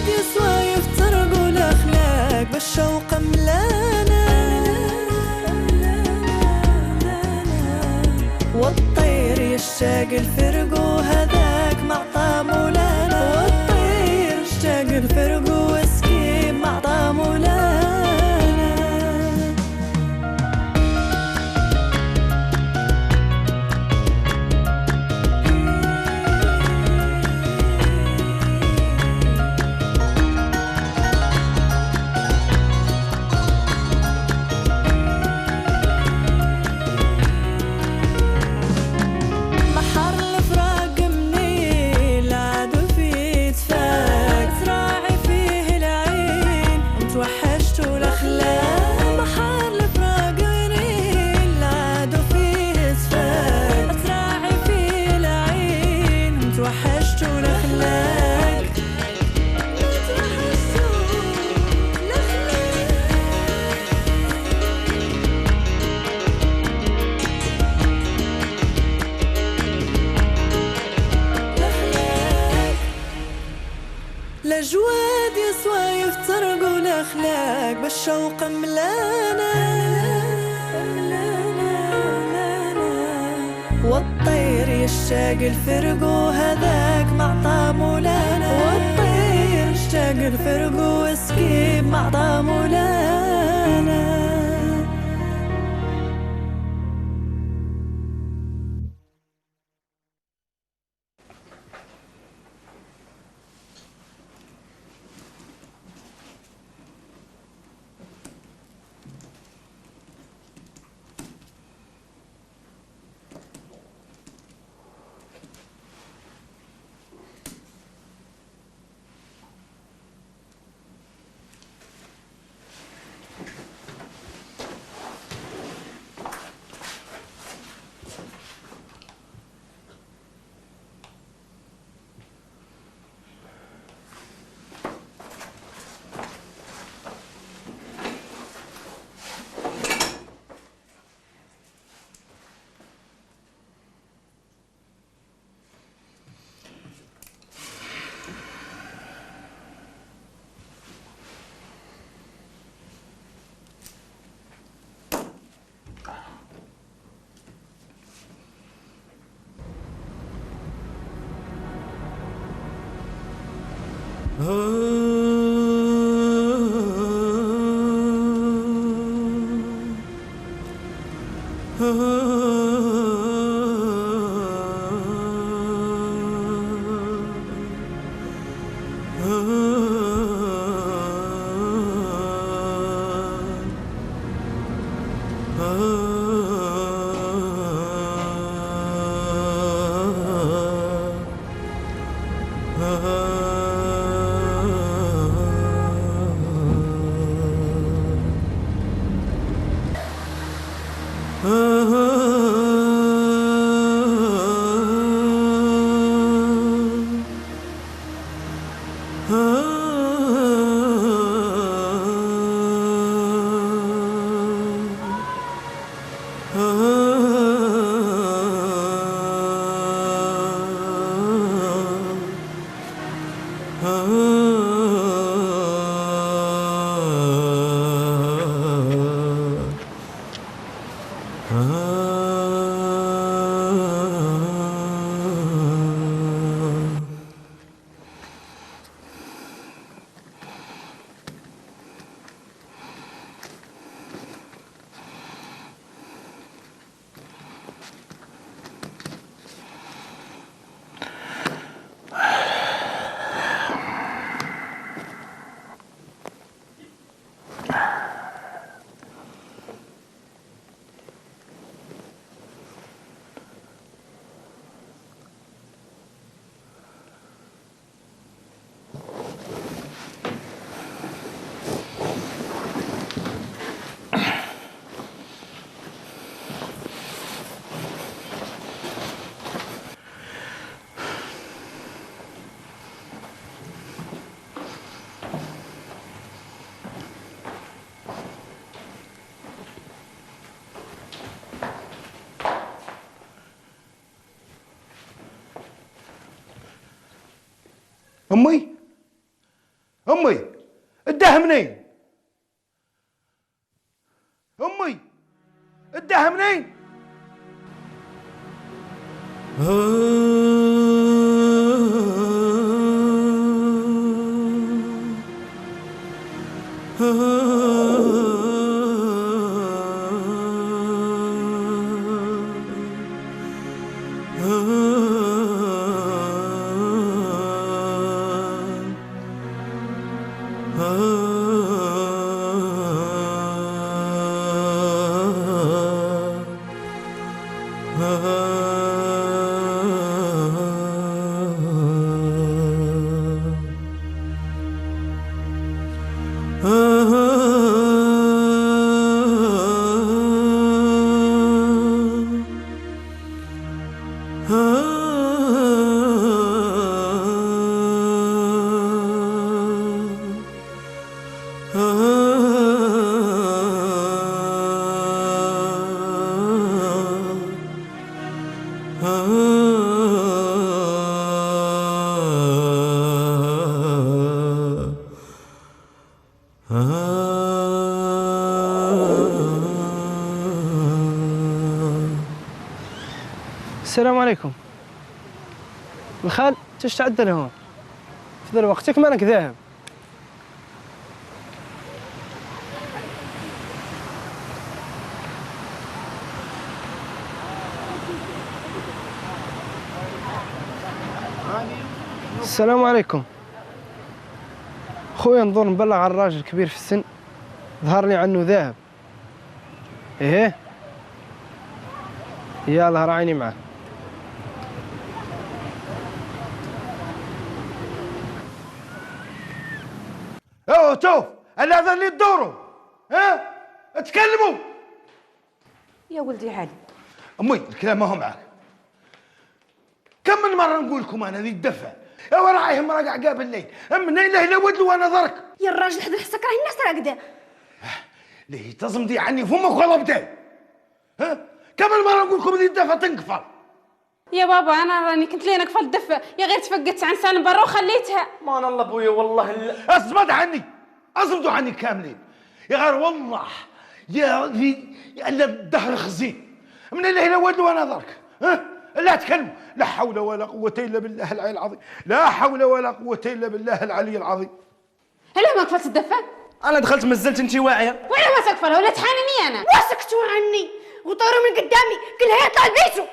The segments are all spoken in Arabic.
يسوى يفترقوا الأخلاق بالشوق ملانا، والطير يشتاق الفرق وهذاك مع مولانا، والطير يشتاق الفرق وسكيب مع مولانا. الأجواد يسوى يفترقوا الأخلاق بالشوق ملانا، والطير يشتاق الفرق وهذاك مع مولانا، والطير يشتاق الفرق وسكيب مع مولانا. أمي امي اداها منين؟ امي اداها منين؟ السلام عليكم. الخال تش تعدى لهون في ذا الوقت مالك ذاهب؟ السلام عليكم. خويا نظن نبلغ على الراجل الكبير في السن، ظهر لي عنه ذاهب. ايه يلا راعيني معاه. اوه شوف هذا اللي تدوروا، ها اتكلموا. يا ولدي علي. امي الكلام ما هو معك. كم من مره نقول لكم انا ذي الدفع يا وراعيهم راقع قابل الليل، من اله الا ودلو وانا ضرك. يا الراجل حد حسك راهي الناس راقده. ليه تصمدي عني فمك والله بداي. ها كم من مره نقول لكم ذي الدفع تنقفل. يا بابا انا راني كنت لين اقفل الدفه، يا غير تفقدت عن سالم برا وخليتها. ما انا الله ابويا والله اصمد عني، اصمدوا عني كاملين يا غير والله يا ذي الا الدهر خزين من اله الا ودلو وانا ضرك. ها لا تكلموا، لا حول ولا قوة إلا بالله العلي العظيم، لا حول ولا قوة إلا بالله العلي العظيم. هلا ما قفلت الدفة؟ انا دخلت مازلت انت واعيه. ولا ما تقفلها ولا تحانني انا؟ واسكتوا عني وطيروا من قدامي، كلها يطلع لبيته.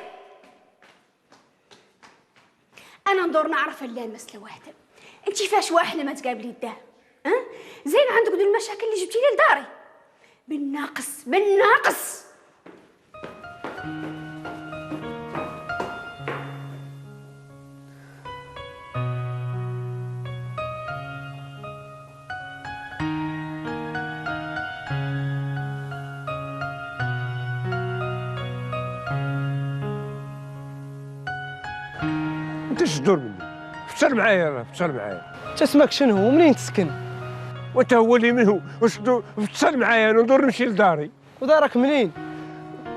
انا ندور نعرف الا مسألة واحدة، انت فاش واحدة ما تقابلي الدار؟ ها؟ زين عندك دول المشاكل اللي جبتي لي لداري. بالناقص بالناقص. انت ايش تدور مني؟ فسر معايا راه، فسر معايا. انت اسمك شنو ومنين تسكن؟ وانت هو اللي منو؟ واش تدور؟ فسر معايا انا ندور نمشي لداري. ودارك منين؟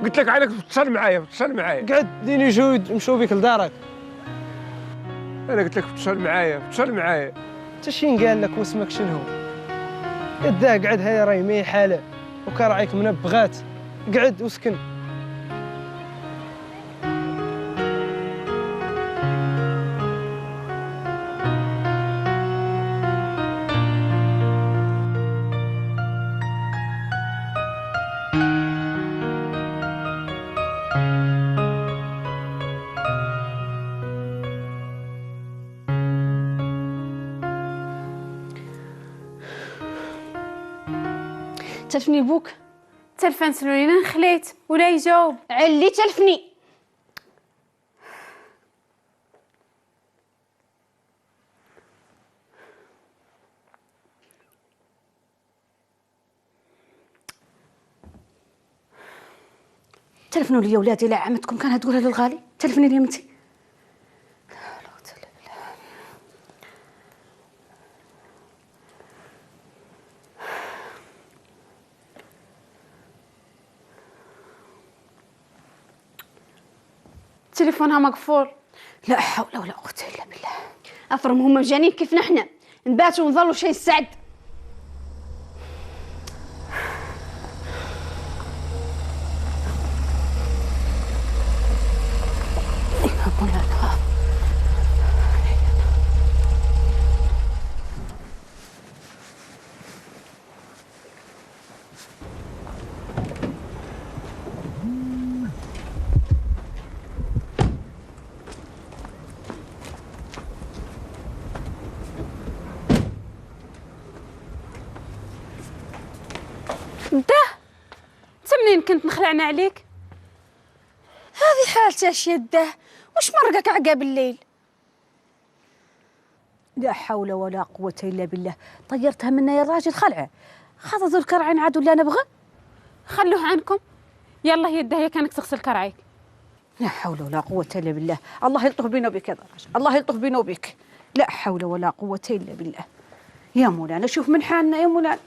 قلت لك عليك فسر معايا، فسر معايا. قعد ديني جود مشوا بك لدارك. انا قلت لك فسر معايا، فسر معايا. انت شين قال لك واسمك شنو؟ قدا قعد هاي راهي مي حاله وكراعيك منبغات، قعد وسكن. تلفني بوك، تلفن سلولي خليت ولا يجاوب. علي تلفني. تلفنوا لي يا ولادي، لا عمتكم كانها تقولها للغالي. تلفني لي امتي. تليفونها مقفول. لا حول ولا قوة الا بالله. افرم هم مجانين كيفنا احنا، نباتوا ونظلوا شي السعد. انت منين كنت نخلعنا عليك؟ هذه حالتي اش يده، وش مرقك عقاب الليل؟ لا حول ولا قوة إلا بالله، طيرتها منا يا راجل خلعه، خاطر الكرعين عاد ولا نبغى؟ خلوه عنكم، يلا يده هي كانك تغسل كرعيك. لا حول ولا قوة إلا بالله، الله يلطف بينا وبك يا راجل، الله يلطف بينا وبك. لا حول ولا قوة إلا بالله. يا مولانا شوف من حالنا يا مولانا.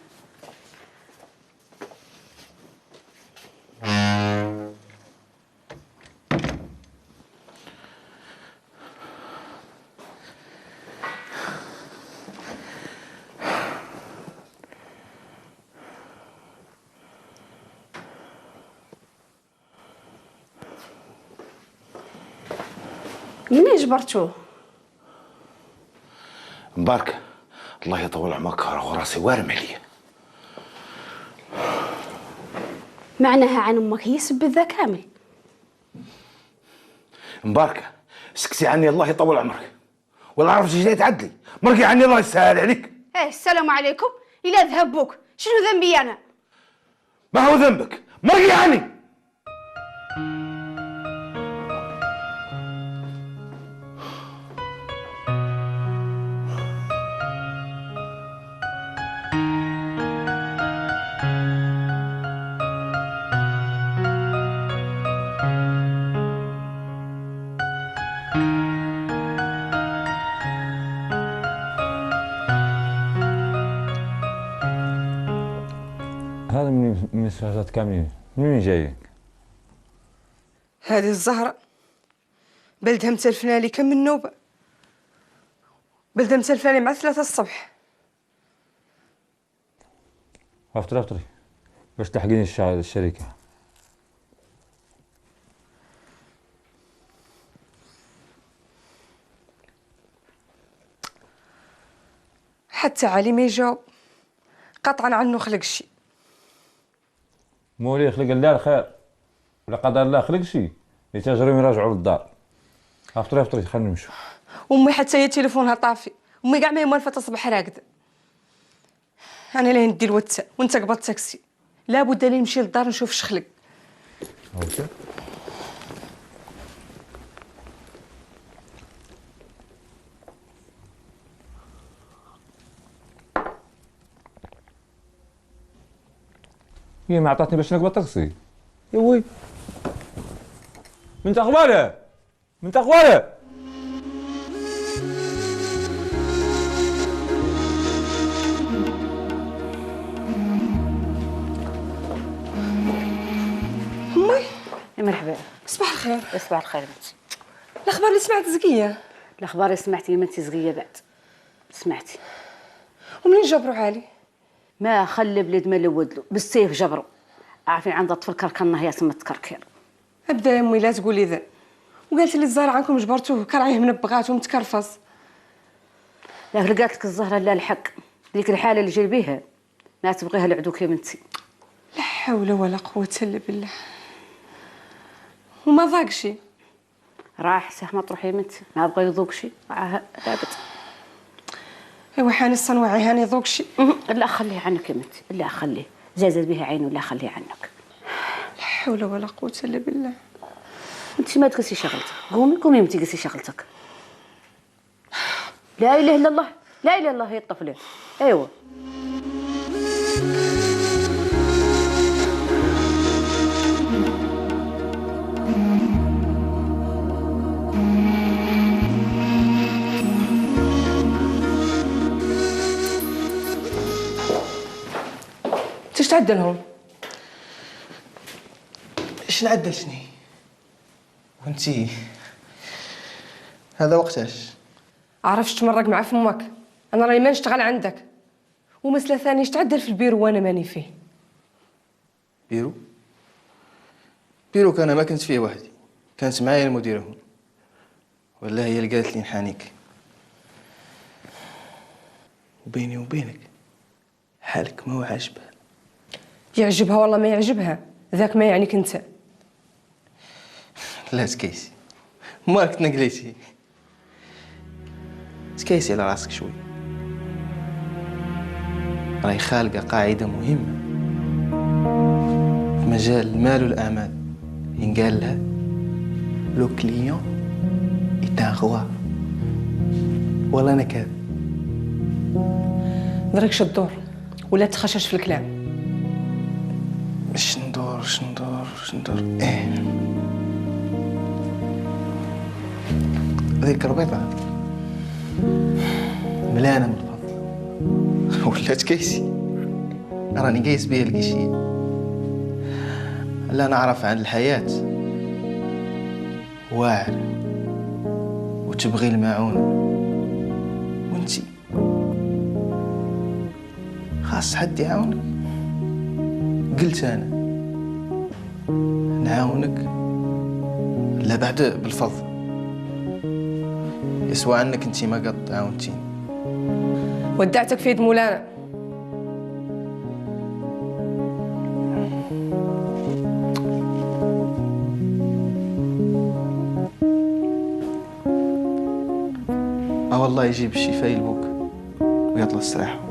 منين جبرتوه؟ مبارك الله يطول عمرك، راسي وارم عليا. معناها عن امك هي سبت ذا كامل. مبارك سكتي عني الله يطول عمرك، ولا عرفت ايش جاي تعدلي، مرقي عني الله يسهل عليك. ايه السلام عليكم، إلا ذهب بوك، شنو ذنبي أنا؟ ما هو ذنبك، مرقي عني. هذا من المساجات كاملين، من وين جايك؟ هذه الزهرة بلدها متلفنا لي كم من نوبة، بلدها متلفنا لي مع 3 الصبح. افطري باش تحقيني الشركة. حتى علي ما يجاوب، قطعا عنه خلق شي. مولي خلق الله الخير، ولا قدر الله خلق شي يتجروا يراجعوا للدار. افطري خلينا نمشوا. امي حتى هي تليفونها طافي، امي كاع ما هي موالفه تصبح راقده. انا لا ندي الواتساب وانت قبض تاكسي، لابد لي نمشي للدار نشوف اش خلق. هي ما عطاتني باش نقبض تاكسي. يا وي من اخباره امي مرحبا. صباح الخير. صباح الخير بنتي. الاخبار اللي سمعت زكيه. الاخبار اللي سمعتي يا بنتي صغيره بعد سمعتي. ومنين جبروا علي؟ ما خلي بلاد ما لود له بالسيف جبروا. عارفين عند الطفل كركنه هي سمت كركير. ابدا يا امي لا تقولي ذا، وقالت لي الزهر عنكم جبرتوه كرعيه منبغات ومتكرفص. لا قالت لك الزهره لا الحق، ديك الحاله اللي جاي بيها ما تبغيها لعدوك يا بنتي. لا حول ولا قوه الا بالله. وما ضاق شي؟ راح ساه ما تروحي يا بنتي، ما بغى يذوق شي لابد. ايوا حاني الصنواعي هاني يذوق شي. لا خليه عنك يا بنتي، لا خليه، زازت بها عينه لا خليه عنك. لا حول ولا قوه الا بالله. انت ما تقسي شغلتك، قومي انت قسي شغلتك. لا اله الا الله، لا اله الا الله. هي الطفله ايوه. ايش تعدلهم؟ ايش نعدلتني؟ وانتي هذا وقتاش؟ عرفت تمرق مع فمك، انا راني ما نشتغل عندك، ومسألة ثانية اش تعدل في البيرو وانا ماني فيه. بيرو كان ما كنت فيه وحدي، كانت معايا المديرة هون، ولا هي اللي قالت لي نحانيك. وبيني وبينك حالك ما هو عاجبها. يعجبها والله ما يعجبها، ذاك ما يعنيك انت. لا تكيسي، مالك تنقليتي، تكيسي على راسك شوي. راهي خالقة قاعدة مهمة في مجال المال والأعمال، ينقال لها لو كليون est un roi. والله أنا كذا. دركش الدور ولا تخشش في الكلام. باش ندور ايه هذيك ربيطة ملانة من الفضل ولات كيسي، راني قايس بيها القشية. لا نعرف عن الحياة واعر وتبغي المعونة، وانتي خاص حد يعاونك. قلت أنا نعاونك لا بعد بالفضل، يسوى عنك انتي ما قد عاونتيني. ودعتك في يد مولانا. والله يجيب الشفاء يلبوك ويطلع السراحة.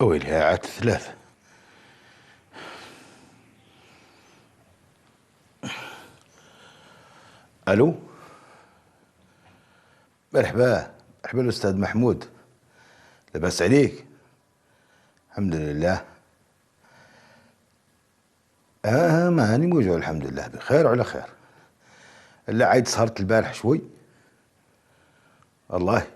ويلي عاد ثلاثة. الو، مرحبا الأستاذ محمود، لاباس عليك؟ الحمد لله. ماني موجوع الحمد لله، بخير وعلى خير. إلا عيد سهرت البارح شوي والله.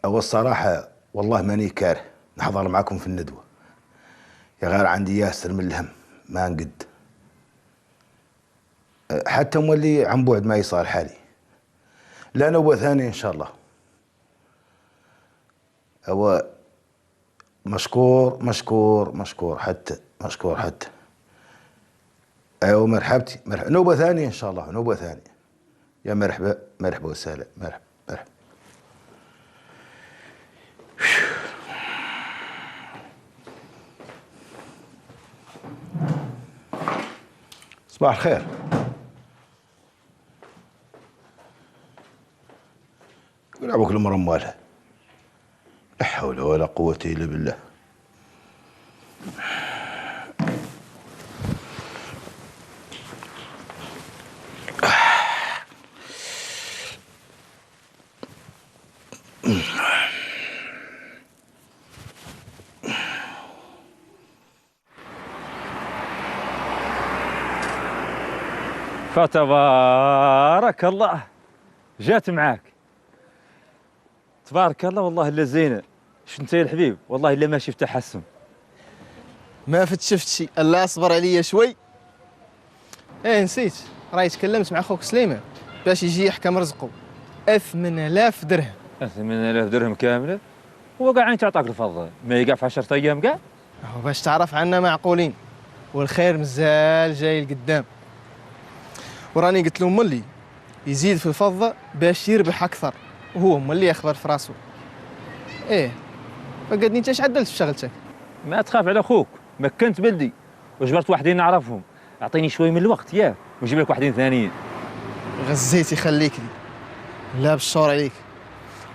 هو الصراحة والله ماني كاره نحضر معكم في الندوة، يا غير عندي ياسر من الهم ما نقد، حتى مولي عن بعد ما يصار حالي. لا نوبة ثانية إن شاء الله. هو مشكور حتى أيوة مرحبتي، نوبة ثانية إن شاء الله، نوبة ثانية. يا مرحبا وسهلا، مرحبا. صباح الخير. قول أبوك المرة مالها، لا حول ولا قوة إلا بالله. فتبارك الله جات معاك، تبارك الله. والله الا زينه. شو انت يا الحبيب؟ والله الا ماشي في تحسن. ما شفت شي، الله اصبر عليا شوي. نسيت، راهي تكلمت مع خوك سليمان باش يجي يحكم رزقه 8000 درهم. 8000 درهم كامله؟ هو كاع عين تعطاك الفضل، ما يقع في 10 ايام كاع. هو باش تعرف عنا معقولين، والخير مازال جاي لقدام. وراني قلت له مولي يزيد في الفضة باش يربح أكثر، وهو مولي يخبر في راسه. فقدني انت اش عدلت في شغلتك؟ ما تخاف على خوك، مكنت بلدي وجبرت واحدين نعرفهم. اعطيني شوي من الوقت ياك ونجيب لك واحدين ثانيين. غزيتي خليك لي، لا بالشور عليك.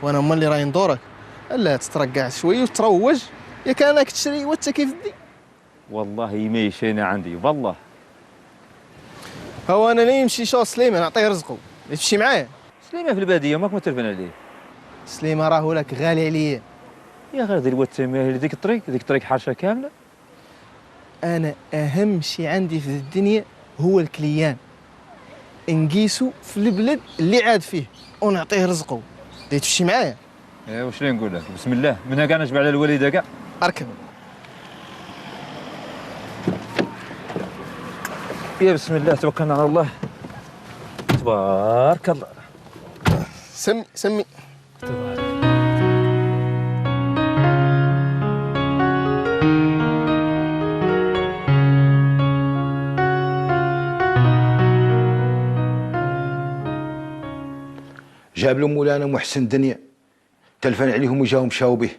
وانا هما اللي راهي ندورك. الا تترقع شويه وتروج، يا كان راك تشري والتكييف دي. والله ما يشينا عندي والله. هو انا ليه نمشي شو سليمه نعطيه رزقه، تمشي معايا؟ سليمه في الباديه ماك متلفن عليه. سليمه راهو لك غالي عليا. يا غير دير الواد ديك الطريق حرشه كامله. انا اهم شيء عندي في الدنيا هو الكليان، نقيسو في البلد اللي عاد فيه ونعطيه رزقه. تمشي معايا؟ ايه واش اللي نقول لك؟ بسم الله منها كاع نجبع على الوالده كاع. اركب. يا بسم الله توكلنا على الله. تبارك الله. سمي. تبارك. جاب له مولانا محسن دنيا، تلفن عليهم وجاهم مشاو به.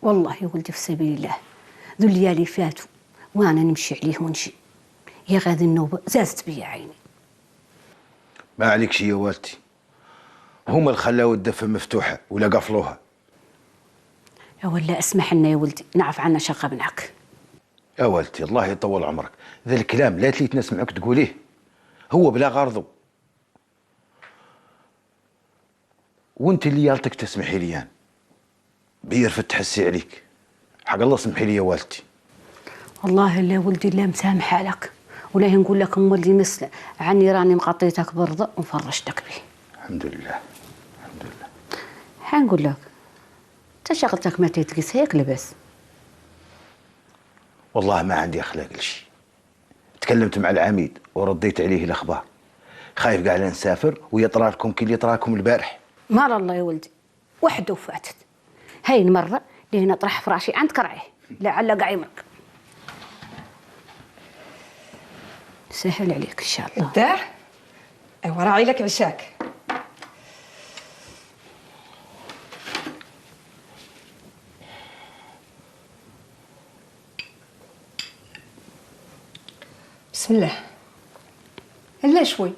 والله يا ولدي في سبيل الله ذو الليالي فاتوا وانا نمشي عليه ونجي، يا غادي النوبه زازت بيا عيني. ما عليك شي يا والدتي، هما اللي خلاو الدفه مفتوحه ولا قفلوها. يا ولا اسمح لنا يا ولدي نعرف عنا شقه بنعك. يا والدتي الله يطول عمرك، ذا الكلام لا تليت نسمعك تقوليه، هو بلا غرضه. وانت اللي يالتك تسمحي لي يعني بير فتحسي عليك، حق الله سمحي لي يا والدتي. والله لا ولدي لا مسامحه لك، ولا نقول لك ام ولدي مثل عني راني مغطيتك برضه وفرشتك به. الحمد لله الحمد لله. حنقول لك انت شغلتك ما تتقيس هيك لبس. والله ما عندي اخلاق لشي، تكلمت مع العميد ورديت عليه الاخبار، خايف قاعد نسافر ويطرى لكم كل يطرى لكم البارح. مال الله يا ولدي وحده وفاتت، هاي المره اللي نطرح فراشي عند كرعيه لعل قاع يمرق. سهل عليك ان شاء الله. دا ايوا راعي لك عشاك. بسم الله. هلا شوي.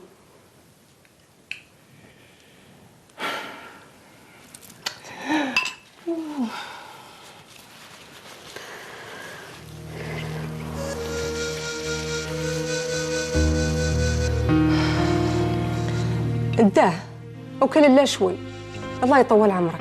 اداه وكل الله شوي، الله يطول عمرك.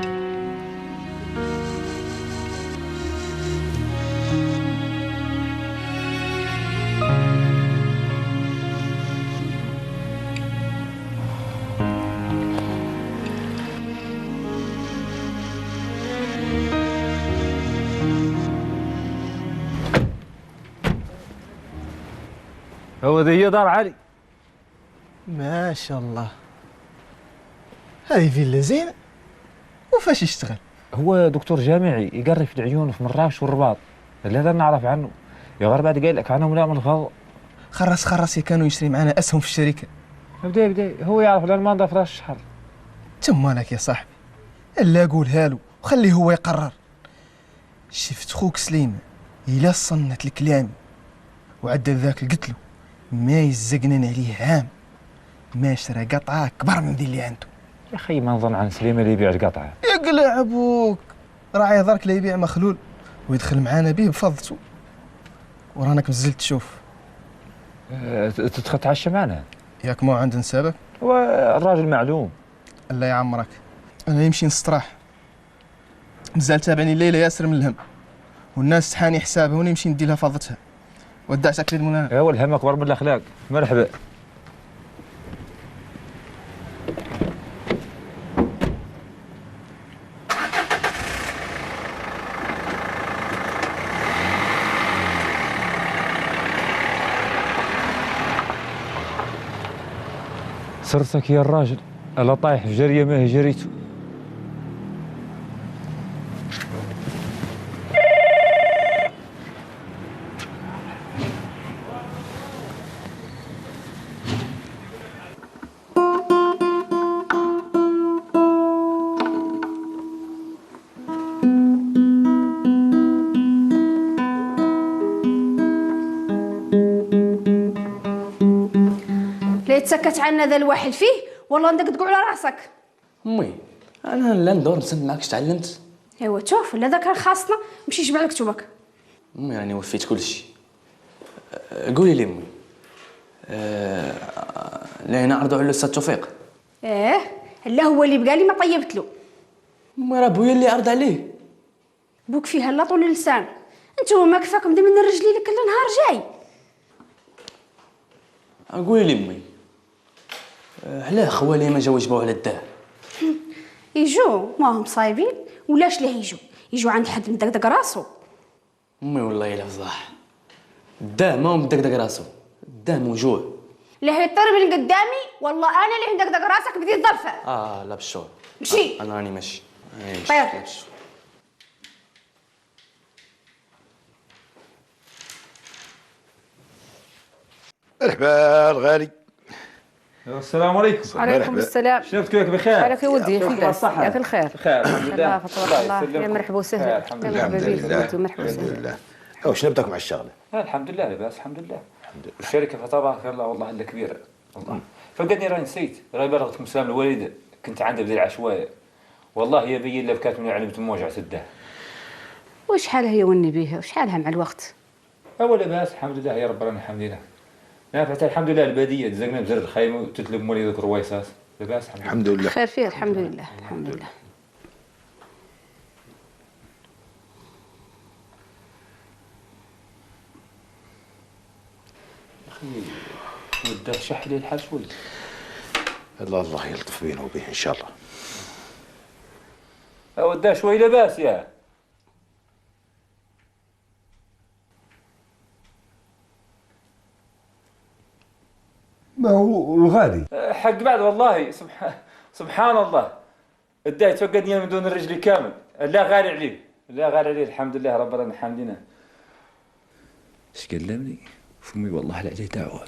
هو ذي هي دار علي. ما شاء الله، هذه فيلا زينه. وفاش يشتغل؟ هو دكتور جامعي يقري في العيون في مراكش والرباط، اللي هذا نعرف عنه. يا غير بعد قايل لك عنه ملا من الفضل. خرس كانوا يشتري معنا اسهم في الشركه. بداي هو يعرف الالمان في راس الشهر. تمالك يا صاحبي، الا قولها له وخليه هو يقرر. شفت خوك سليم الا صنت الكلام وعدل ذاك قلت له ما يزقنن عليه عام ما شرى قطعه كبر من ذي اللي عنده. يا اخي ما نظن عن سليم اللي يبيع القطعه. يقلع ابوك، راعي ضرك لا يبيع مخلول ويدخل معانا به بفضته، ورانك مزلت تشوف. تدخل تعشى معنا؟ ياك ما عند نسابك؟ هو الراجل معلوم. الله يعمرك، انا يمشي نستراح، مازال تابعني الليله ياسر من الهم، والناس تحاني حسابها وانا نمشي ندي لها فضتها. ودعتك للمنى. هو الهم اكبر من الاخلاق. مرحبا. صرتك يا الراجل، الا طايح في جريه ما هي جريته. لا يتسكت عنا ذا الواحد فيه والله انك تقع على راسك. امي انا لا ندور نسد معاك اش تعلمت. ايوا شوف لا كان خاصنا مشي جمع لك كتبك. امي راني وفيت كلشي. قولي لي امي، لا نعرضوا على الاستاذ توفيق. لا هو اللي بقى لي ما طيبت له. امي راه بويا اللي عرض عليه. بوك فيها لا طول اللسان. انتو ما كفاكم من الرجلي لك كل نهار جاي. قولي لي امي، علاه خوالي ما جاو يجبروا على الدار؟ يجوا ما هم صايبين ولاش ليه يجوا عند حد مدقدق راسو. امي والله الا فضاح، الداه ما هو مدقدق راسو، الداه موجوع. لا يطير من قدامي والله انا اللي مدقدق راسك بدي الظرفه. لا بالشغل. مشي. انا راني ماشي. طير. مرحبا الغالي. السلام عليكم. وعليكم السلام. شفتك كيفك بخير؟ حالك يا ولدي؟ لاباس؟ ياك الخير؟ بخير الحمد لله. الله يا مرحبا وسهلا. الحمد لله. مرحبا وسهلا. شنو بدك مع الشغله؟ الحمد لله لاباس الحمد لله. الشركه فتبارك الله والله الا كبيره والله. فقدني راني نسيت، راني بلغتكم سلام الوالده، كنت عندها بدير العشوائيه. والله يا بي الا بكات من علمت موجعة الدهر. وش حالها هي وني بيها؟ وش حالها مع الوقت؟ هو لاباس الحمد لله يا رب راني حامدينها. نافعت الحمد لله الباديه تزقنا بزر الخيمه وتتلب مولي ذوك الرويصات. لاباس الحمد لله. خير فيها الحمد لله الحمد لله. اخي ودا شح لي الحال شوي. الله يلطف بينه وبيه ان شاء الله. ودا شوي لاباس يا ما هو الغالي حق بعد والله. سبحان الله الداي توقدني من دون الرجل كامل. لا غالي عليه لا غالي عليه الحمد لله رب راني حامدينه. اش كلمني فمي والله لا عليه دعوه.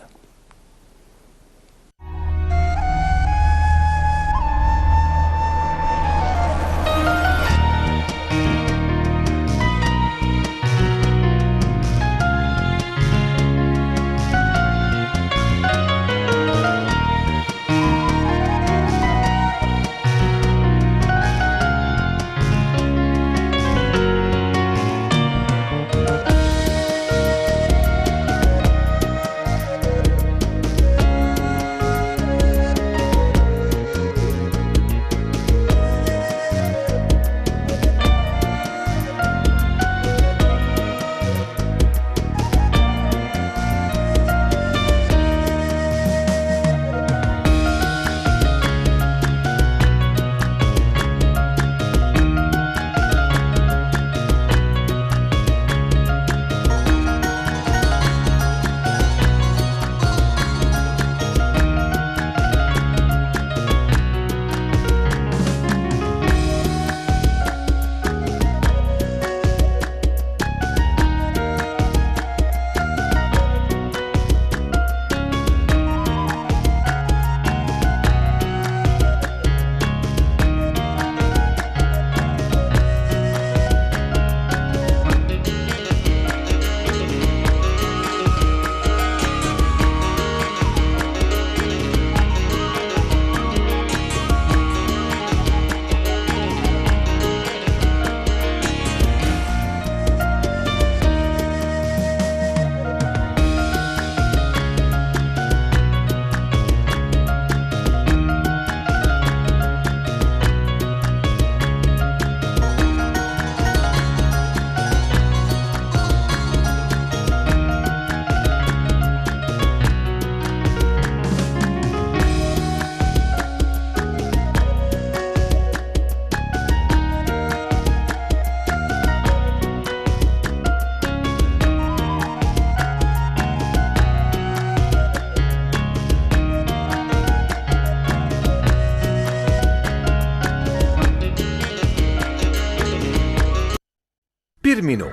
Pirmino.